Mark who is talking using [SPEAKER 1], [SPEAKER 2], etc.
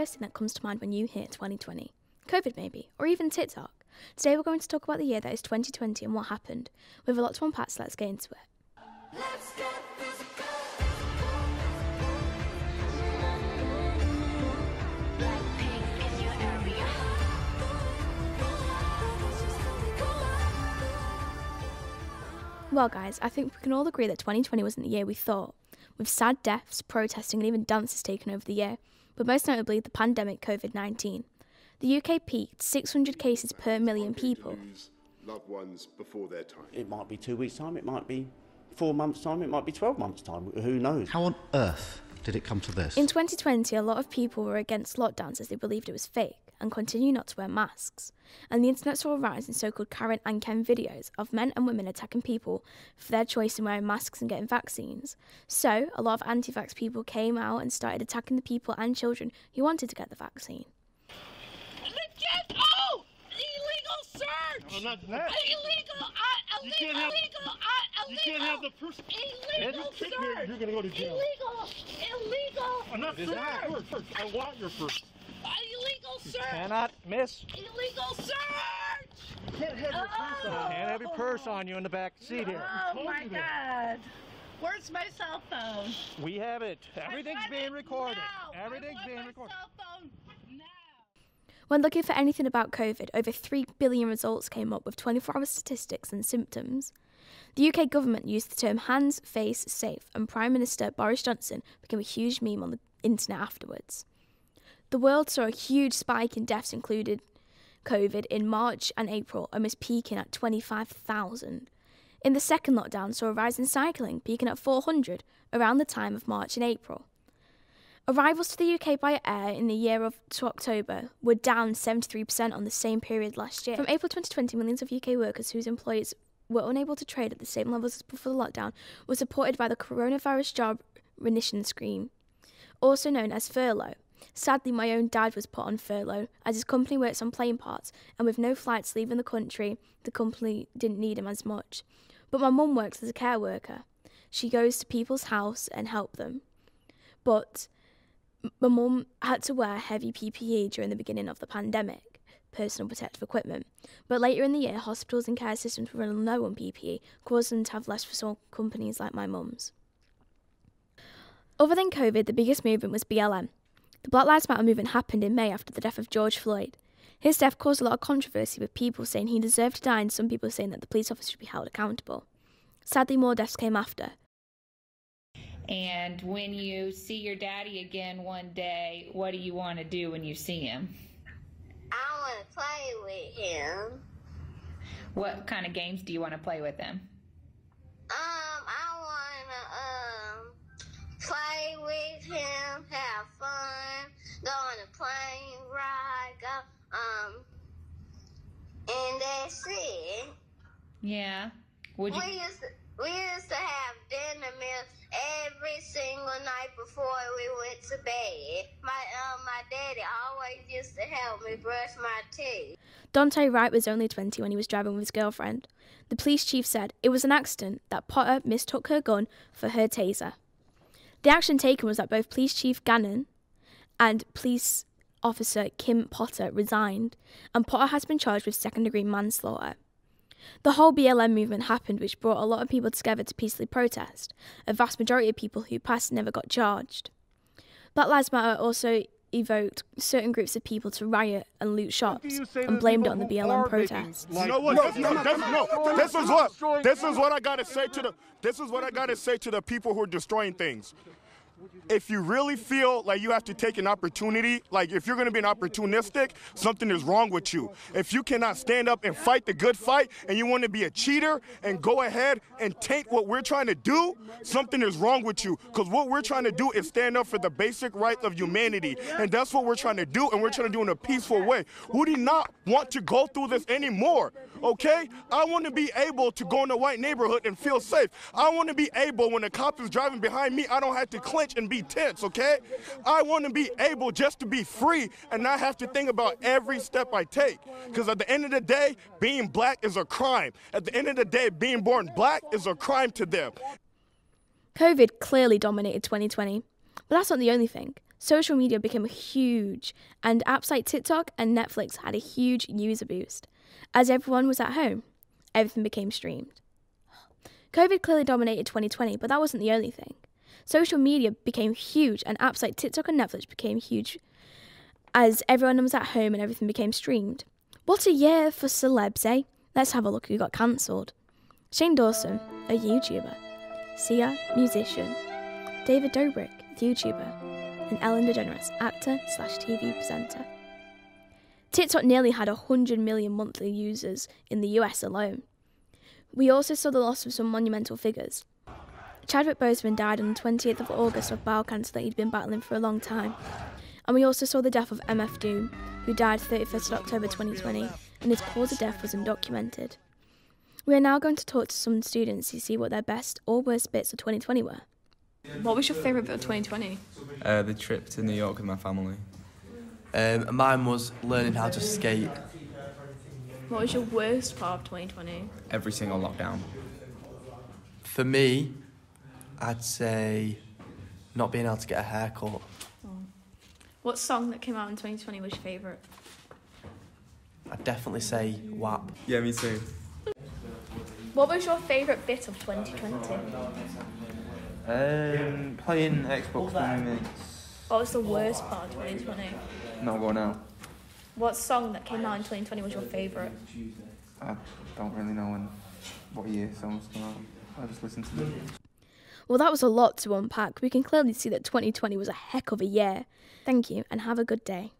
[SPEAKER 1] first thing that comes to mind when you hear 2020? COVID maybe, or even TikTok. Today we're going to talk about the year that is 2020 and what happened. We have a lot to unpack, so let's get into it.
[SPEAKER 2] Let's get physical. Blackpink in your area.
[SPEAKER 1] Well guys, I think we can all agree that 2020 wasn't the year we thought, with sad deaths, protesting and even dances taking over the year, but most notably the pandemic COVID-19. The UK peaked 600 cases per million people.
[SPEAKER 3] Loved ones before their time.
[SPEAKER 4] It might be 2 weeks' time, it might be 4 months' time, it might be 12 months' time, who knows?
[SPEAKER 5] How on earth did it come to this?
[SPEAKER 1] In 2020, a lot of people were against lockdowns as they believed it was fake and continue not to wear masks. And the internet saw a rise in so-called Karen and Ken videos of men and women attacking people for their choice in wearing masks and getting vaccines. So, a lot of anti-vax people came out and started attacking the people and children who wanted to get the vaccine.
[SPEAKER 6] Illegal search!
[SPEAKER 7] I'm not that.
[SPEAKER 6] Illegal!
[SPEAKER 7] You can't have the person.
[SPEAKER 6] Illegal search!
[SPEAKER 7] You're gonna go to jail.
[SPEAKER 6] Illegal!
[SPEAKER 7] I'm not first. I want your first.
[SPEAKER 6] Illegal search!
[SPEAKER 7] Cannot miss.
[SPEAKER 6] Illegal search!
[SPEAKER 7] You can't have your purse on. Can't have your purse on you in the back seat here.
[SPEAKER 6] Oh my God! Where's my cell phone?
[SPEAKER 7] We have it. Everything's being recorded. Everything's being
[SPEAKER 6] My
[SPEAKER 7] recorded.
[SPEAKER 6] cell phone now.
[SPEAKER 1] When looking for anything about COVID, over 3 billion results came up with 24-hour statistics and symptoms. The UK government used the term hands, face, safe, and Prime Minister Boris Johnson became a huge meme on the internet afterwards. The world saw a huge spike in deaths included COVID in March and April, almost peaking at 25,000. In the second lockdown, saw a rise in cycling, peaking at 400 around the time of March and April. Arrivals to the UK by air in the year of to October were down 73% on the same period last year. From April 2020, millions of UK workers whose employers were unable to trade at the same levels as before the lockdown were supported by the Coronavirus Job Remission Scheme, also known as furlough. Sadly, my own dad was put on furlough as his company works on plane parts, and with no flights leaving the country, the company didn't need him as much. But my mum works as a care worker. She goes to people's house and help them. But my mum had to wear heavy PPE during the beginning of the pandemic, personal protective equipment. But later in the year, hospitals and care systems were running low on PPE, causing them to have less for small companies like my mum's. Other than COVID, the biggest movement was BLM. The Black Lives Matter movement happened in May after the death of George Floyd. His death caused a lot of controversy, with people saying he deserved to die and some people saying that the police officer should be held accountable. Sadly, more deaths came after.
[SPEAKER 8] And when you see your daddy again one day, what do you want to do when you see him?
[SPEAKER 9] I want to play with him.
[SPEAKER 8] What kind of games do you want to play with him?
[SPEAKER 9] I want to play with him, have fun, go on a plane ride, and that's it.
[SPEAKER 8] Yeah. Would you?
[SPEAKER 9] We used to have dinner meals every single night before we went to bed. My daddy always used to help me brush my teeth.
[SPEAKER 1] Dante Wright was only 20 when he was driving with his girlfriend. The police chief said it was an accident that Potter mistook her gun for her taser. The action taken was that both Police Chief Gannon and Police Officer Kim Potter resigned, and Potter has been charged with second-degree manslaughter. The whole BLM movement happened, which brought a lot of people together to peacefully protest. A vast majority of people who passed never got charged. Black Lives Matter also evoked certain groups of people to riot and loot shops and blamed it on the BLM protests.
[SPEAKER 3] You know what? This is what I gotta say to the people who are destroying things. If you really feel like you have to take an opportunity, like if you're going to be an opportunistic, something is wrong with you. If you cannot stand up and fight the good fight and you want to be a cheater and go ahead and take what we're trying to do, something is wrong with you. Because what we're trying to do is stand up for the basic rights of humanity. And that's what we're trying to do, and we're trying to do it in a peaceful way. We do not want to go through this anymore, okay? I want to be able to go in a white neighborhood and feel safe. I want to be able, when a cop is driving behind me, I don't have to clench and be tense, okay? I want to be able just to be free and not have to think about every step I take. Because at the end of the day, being black is a crime. At the end of the day, being born black is a crime to them.
[SPEAKER 1] COVID clearly dominated 2020, but that's not the only thing. social media became huge, and apps like TikTok and Netflix had a huge user boost. As everyone was at home, everything became streamed. COVID clearly dominated 2020, but that wasn't the only thing. Social media became huge, and apps like TikTok and Netflix became huge as everyone was at home and everything became streamed. What a year for celebs, eh? Let's have a look who got cancelled. Shane Dawson, a YouTuber. Sia, musician. David Dobrik, YouTuber. And Ellen DeGeneres, actor/TV presenter. TikTok nearly had 100 million monthly users in the US alone. We also saw the loss of some monumental figures. Chadwick Boseman died on the 20th of August of bowel cancer that he'd been battling for a long time. And we also saw the death of MF Doom, who died 31st of October 2020, and his cause of death was undocumented. We are now going to talk to some students to see what their best or worst bits of 2020 were. What was your favourite bit of 2020?
[SPEAKER 10] The trip to New York with my family.
[SPEAKER 11] Mine was learning how to skate.
[SPEAKER 1] What was your worst part of 2020?
[SPEAKER 10] Every single lockdown.
[SPEAKER 11] For me, I'd say not being able to get a haircut.
[SPEAKER 1] What song that came out in 2020 was your favourite?
[SPEAKER 11] I'd definitely say WAP.
[SPEAKER 10] Yeah, me too.
[SPEAKER 1] What was your favourite bit of 2020?
[SPEAKER 10] Playing Xbox Limits.
[SPEAKER 1] What was the worst part of 2020?
[SPEAKER 10] Not going out.
[SPEAKER 1] What song that came out in 2020 was your favourite?
[SPEAKER 10] I don't really know what year songs come out. I just listen to them.
[SPEAKER 1] Well, that was a lot to unpack. We can clearly see that 2020 was a heck of a year. Thank you, and have a good day.